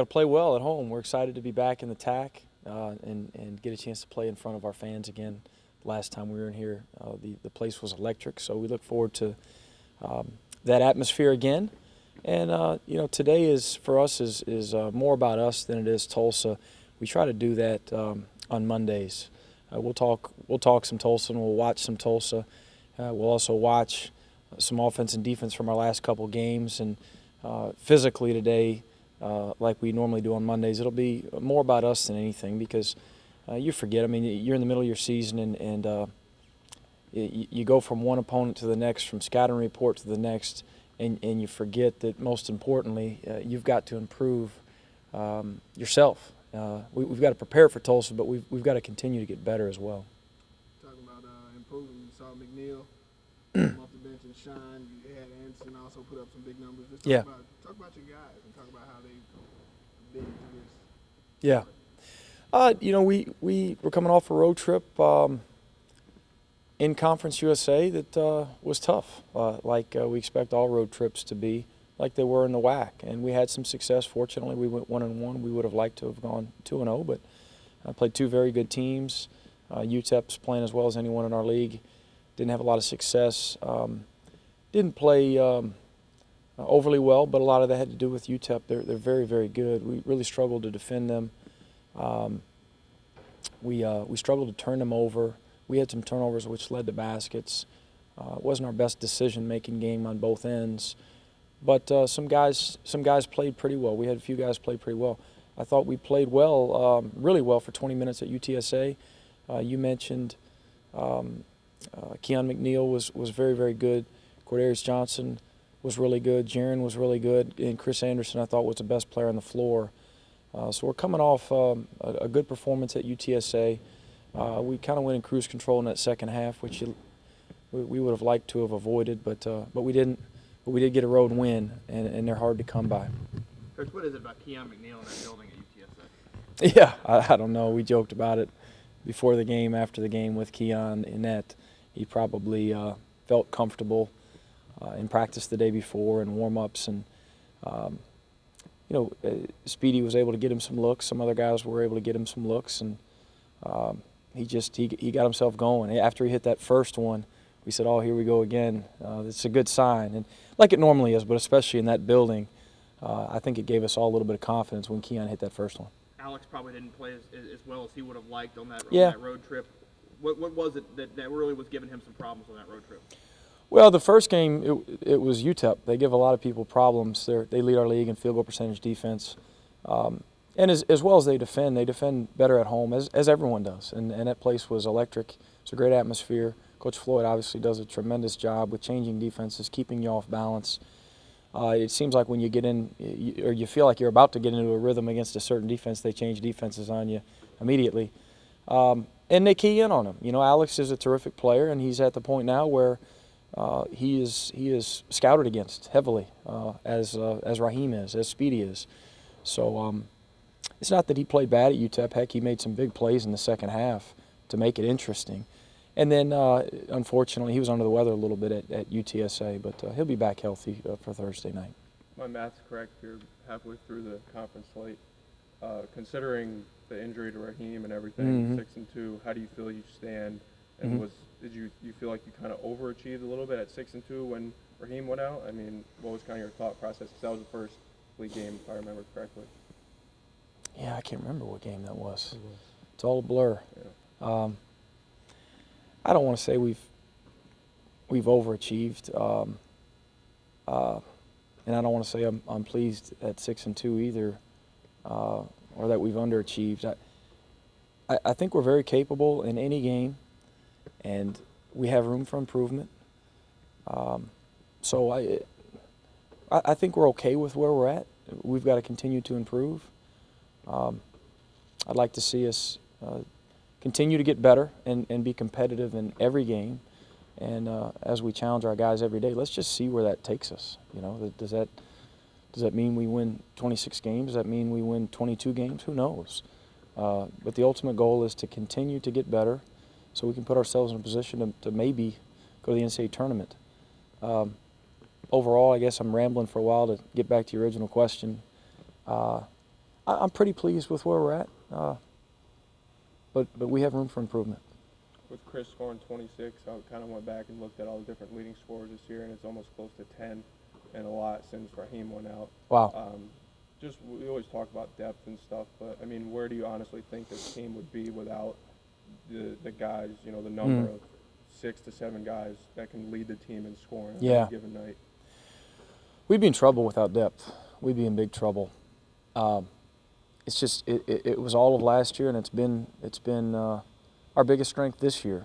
to play well at home. We're excited to be back in the TAC and get a chance to play in front of our fans again. Last time we were in here, the place was electric, so we look forward to that atmosphere again. And you know, today is for us is more about us than it is Tulsa. We try to do that on Mondays. We'll talk some Tulsa, and we'll watch some Tulsa. We'll also watch some offense and defense from our last couple games, and physically today, like we normally do on Mondays, it'll be more about us than anything, because you forget. I mean, you're in the middle of your season, and you go from one opponent to the next, from scouting report to the next, and you forget that most importantly, you've got to improve yourself. We've got to prepare for Tulsa, but we've got to continue to get better as well. Talking about improving, you saw McNeil come off the bench and shine. You had Anderson also put up some big numbers. Just talk about your guys and talk about how they've been through this. Yeah. You know, we were coming off a road trip in Conference USA that was tough, like we expect all road trips to be, like they were in the WAC. And we had some success. Fortunately, we went 1-1. We would have liked to have gone 2-0, but I played two very good teams. UTEP's playing as well as anyone in our league. Didn't have a lot of success. Didn't play overly well, but a lot of that had to do with UTEP. They're very, very good. We really struggled to defend them. We struggled to turn them over. We had some turnovers which led to baskets. It wasn't our best decision-making game on both ends, but some guys played pretty well. We had a few guys play pretty well. I thought we played well, really well for 20 minutes at UTSA. You mentioned Keon McNeil was very, very good. Cordarius Johnson was really good. Jaron was really good, and Chris Anderson I thought was the best player on the floor. So we're coming off a good performance at UTSA. We kind of went in cruise control in that second half, which we would have liked to have avoided, but we didn't. But we did get a road win, and they're hard to come by. Coach, what is it about Keon McNeil in that building at UTSA? Yeah, I don't know. We joked about it before the game, after the game with Keon, in that he probably felt comfortable in practice the day before and warm-ups, and you know, Speedy was able to get him some looks. Some other guys were able to get him some looks, and he got himself going. After he hit that first one, we said, "Oh, here we go again." It's a good sign, and like it normally is, but especially in that building, I think it gave us all a little bit of confidence when Keon hit that first one. Alex probably didn't play as well as he would have liked on that road trip. What was it that really was giving him some problems on that road trip? Well, the first game, it was UTEP. They give a lot of people problems. They lead our league in field goal percentage defense. And as well as they defend better at home, as everyone does. And that place was electric. It's a great atmosphere. Coach Floyd obviously does a tremendous job with changing defenses, keeping you off balance. It seems like when you get in, or you feel like you're about to get into a rhythm against a certain defense, they change defenses on you immediately. And they key in on him. You know, Alex is a terrific player, and he's at the point now where he is scouted against heavily, as Raheem is, as Speedy is. So it's not that he played bad at UTEP. Heck, he made some big plays in the second half to make it interesting. And then, unfortunately, he was under the weather a little bit at UTSA, but he'll be back healthy for Thursday night. My math's correct. You're halfway through the conference slate. Considering the injury to Raheem and everything, 6-2, how do you feel you stand? And did you feel like you kind of overachieved a little bit at 6-2 when Raheem went out? I mean, what was kind of your thought process? Because that was the first league game, if I remember correctly. Yeah, I can't remember what game that was. It's all a blur. Yeah. I don't want to say we've overachieved, and I don't want to say I'm pleased at 6-2 either, or that we've underachieved. I think we're very capable in any game, and we have room for improvement. So I think we're okay with where we're at. We've got to continue to improve. I'd like to see us continue to get better and be competitive in every game. And as we challenge our guys every day, let's just see where that takes us. You know, does that mean we win 26 games? Does that mean we win 22 games? Who knows? But the ultimate goal is to continue to get better so we can put ourselves in a position to maybe go to the NCAA tournament. Overall, I guess I'm rambling for a while to get back to your original question. I'm pretty pleased with where we're at, but we have room for improvement. With Chris scoring 26, I kind of went back and looked at all the different leading scorers this year, and it's almost close to 10, and a lot since Raheem went out. Wow. Just we always talk about depth and stuff, but I mean, where do you honestly think this team would be without the guys? You know, the number of 6 to 7 guys that can lead the team in scoring on any given night. We'd be in trouble without depth. We'd be in big trouble. It's just it was all of last year, and it's been our biggest strength this year.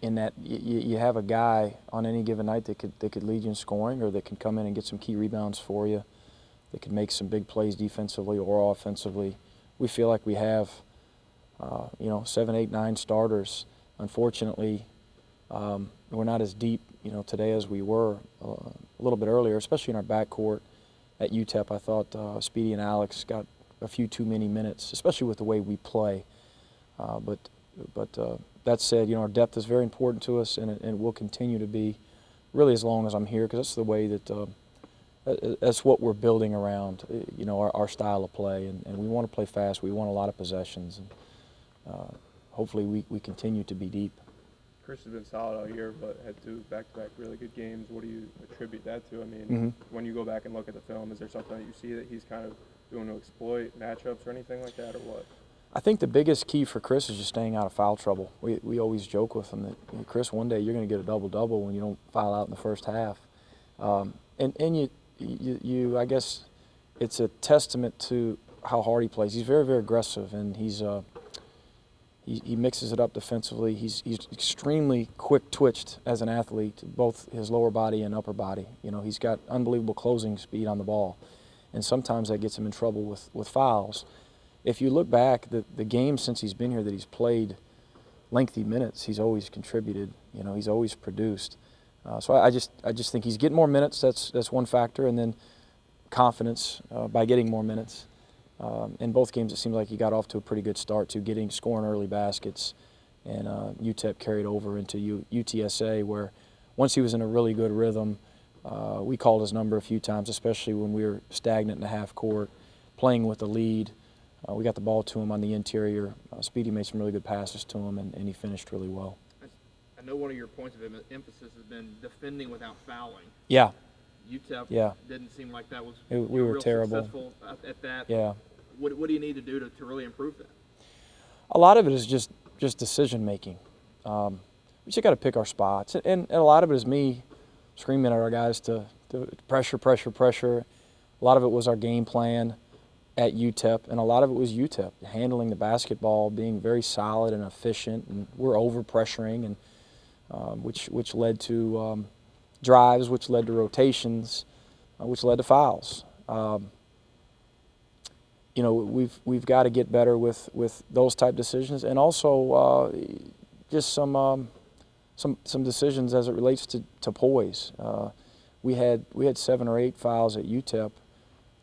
In that you have a guy on any given night that could lead you in scoring, or that can come in and get some key rebounds for you, that can make some big plays defensively or offensively. We feel like we have 7, 8, 9 starters. Unfortunately, we're not as deep today as we were a little bit earlier, especially in our backcourt. At UTEP, I thought Speedy and Alex got a few too many minutes, especially with the way we play. But that said, our depth is very important to us, and it will continue to be, really, as long as I'm here, because that's the way that's what we're building around, our style of play, and we want to play fast. We want a lot of possessions, and hopefully we continue to be deep. Chris has been solid all year, but had 2 back-to-back really good games. What do you attribute that to? I mean, when you go back and look at the film, is there something that you see that he's kind of doing to exploit matchups or anything like that, or what? I think the biggest key for Chris is just staying out of foul trouble. We always joke with him that, Chris, one day you're going to get a double-double when you don't foul out in the first half. And you I guess it's a testament to how hard he plays. He's very, very aggressive, and he mixes it up defensively. He's extremely quick-twitched as an athlete, both his lower body and upper body. He's got unbelievable closing speed on the ball, and sometimes that gets him in trouble with fouls. If you look back, the games since he's been here that he's played lengthy minutes, he's always contributed. He's always produced. So I just think he's getting more minutes. That's one factor, and then confidence by getting more minutes. In both games, it seems like he got off to a pretty good start to scoring early baskets, and UTEP carried over into UTSA, where once he was in a really good rhythm, we called his number a few times, especially when we were stagnant in the half court, playing with the lead. We got the ball to him on the interior. Speedy made some really good passes to him, and he finished really well. I know one of your points of emphasis has been defending without fouling. Yeah. UTEP didn't seem like that was we were real terrible successful at that. Yeah. What do you need to do to really improve that? A lot of it is just decision making. We just got to pick our spots, and a lot of it is me screaming at our guys to pressure. A lot of it was our game plan at UTEP, and a lot of it was UTEP handling the basketball, being very solid and efficient, and we're over pressuring, and which led to drives, which led to rotations, which led to fouls. We've got to get better with those type decisions, and also just some decisions as it relates to poise. We had 7 or 8 fouls at UTEP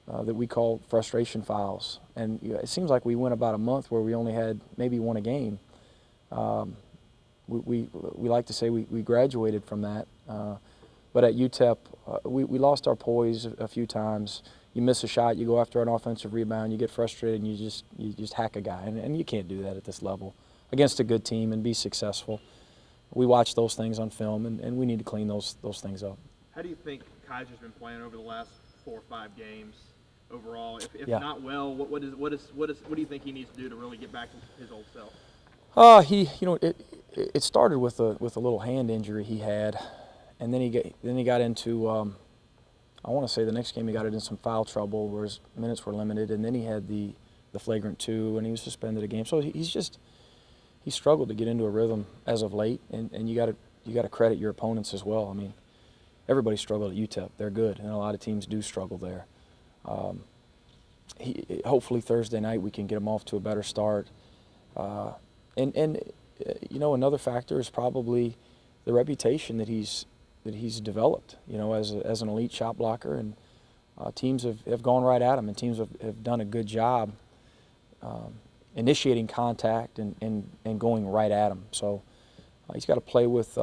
that we call frustration fouls, and it seems like we went about a month where we only had maybe 1 a game. We like to say we graduated from that, but at UTEP we lost our poise a few times. You miss a shot, you go after an offensive rebound, you get frustrated, and you just hack a guy, and you can't do that at this level against a good team and be successful. We watch those things on film, and we need to clean those things up. How do you think Kaiser's been playing over the last 4 or 5 games overall? If not well, what do you think he needs to do to really get back to his old self? It started with a little hand injury he had, and then he got into I want to say the next game he got into some foul trouble where his minutes were limited, and then he had the flagrant 2, and he was suspended a game. So he struggled to get into a rhythm as of late, and you got to credit your opponents as well. I mean, everybody struggled at UTEP. They're good, and a lot of teams do struggle there. Hopefully Thursday night we can get him off to a better start. Another factor is probably the reputation that he's developed, as an elite shot blocker, and teams have gone right at him, and teams have done a good job initiating contact and going right at him. So he's got to play with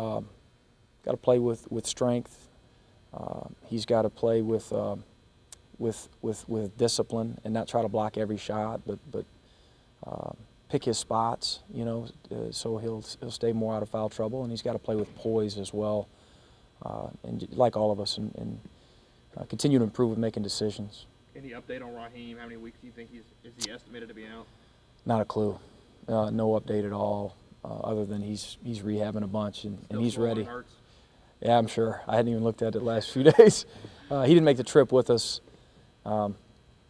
strength. He's got to play with with discipline and not try to block every shot, but pick his spots, so he'll stay more out of foul trouble, and he's got to play with poise as well, and like all of us, and continue to improve with making decisions. Any update on Raheem? How many weeks do you think is he estimated to be out? Not a clue. No update at all, other than he's rehabbing a bunch and he's Still ready. hurts? Yeah, I'm sure. I hadn't even looked at it the last few days. He didn't make the trip with us.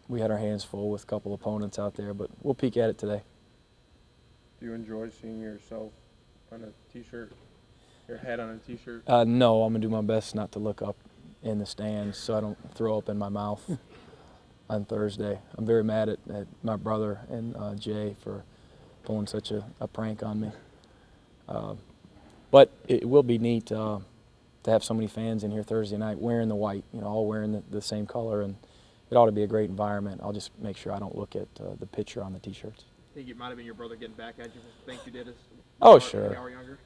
We had our hands full with a couple opponents out there, but we'll peek at it today. Do you enjoy seeing yourself on a T-shirt, your head on a T-shirt? No, I'm going to do my best not to look up in the stands so I don't throw up in my mouth on Thursday. I'm very mad at my brother and Jay for pulling such a prank on me. But it will be neat to have so many fans in here Thursday night wearing the white, all wearing the same color, and it ought to be a great environment. I'll just make sure I don't look at the picture on the T-shirts. I think it might have been your brother getting back at you for things you did as Oh, you sure. were younger.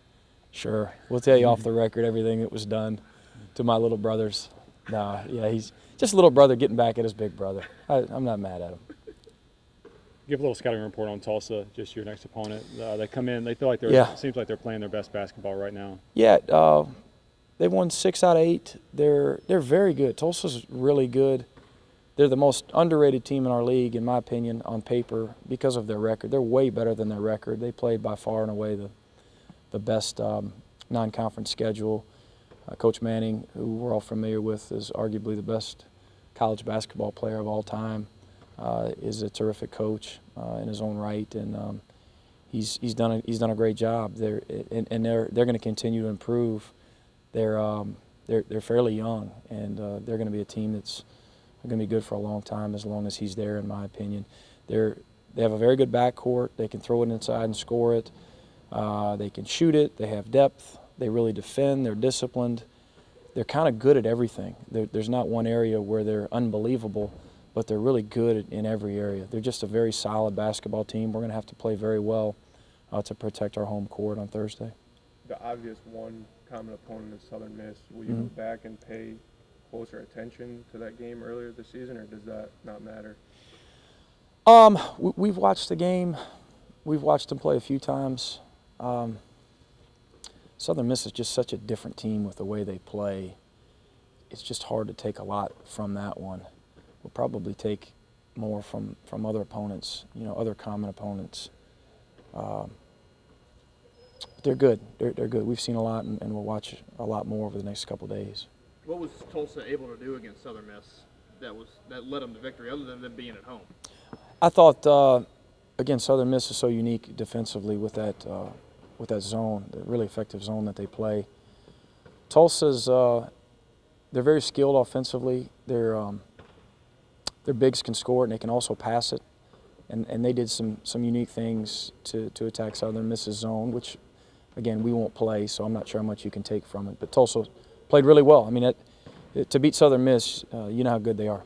Sure. We'll tell you off the record everything that was done to my little brothers. No, yeah, he's just a little brother getting back at his big brother. I'm not mad at him. Give a little scouting report on Tulsa, just your next opponent. They come in, they feel like it seems like they're playing their best basketball right now. Yeah, they've won 6 out of 8. They're very good. Tulsa's really good. They're the most underrated team in our league, in my opinion, on paper, because of their record. They're way better than their record. They played by far and away the best non-conference schedule. Coach Manning, who we're all familiar with, is arguably the best college basketball player of all time, is a terrific coach in his own right, and he's done a great job. They're going to continue to improve. They're fairly young, and they're going to be a team that's going to be good for a long time, as long as he's there, in my opinion. They have a very good backcourt. They can throw it inside and score it. They can shoot it. They have depth. They really defend. They're disciplined. They're kind of good at everything. There's not one area where they're unbelievable, but they're really good in every area. They're just a very solid basketball team. We're going to have to play very well to protect our home court on Thursday. The obvious one common opponent is Southern Miss. Will you go back and pay closer attention to that game earlier this season, or does that not matter? We've watched the game. We've watched them play a few times. Southern Miss is just such a different team with the way they play. It's just hard to take a lot from that one. We'll probably take more from other opponents, other common opponents. They're good. They're good. We've seen a lot, and we'll watch a lot more over the next couple of days. What was Tulsa able to do against Southern Miss that led them to victory, other than them being at home? I thought, again, Southern Miss is so unique defensively with that zone, the really effective zone that they play. Tulsa's, they're very skilled offensively. Their bigs can score, and they can also pass it. And they did some unique things to attack Southern Miss's zone, which, again, we won't play, so I'm not sure how much you can take from it. But Tulsa played really well. I mean, to beat Southern Miss, you know how good they are.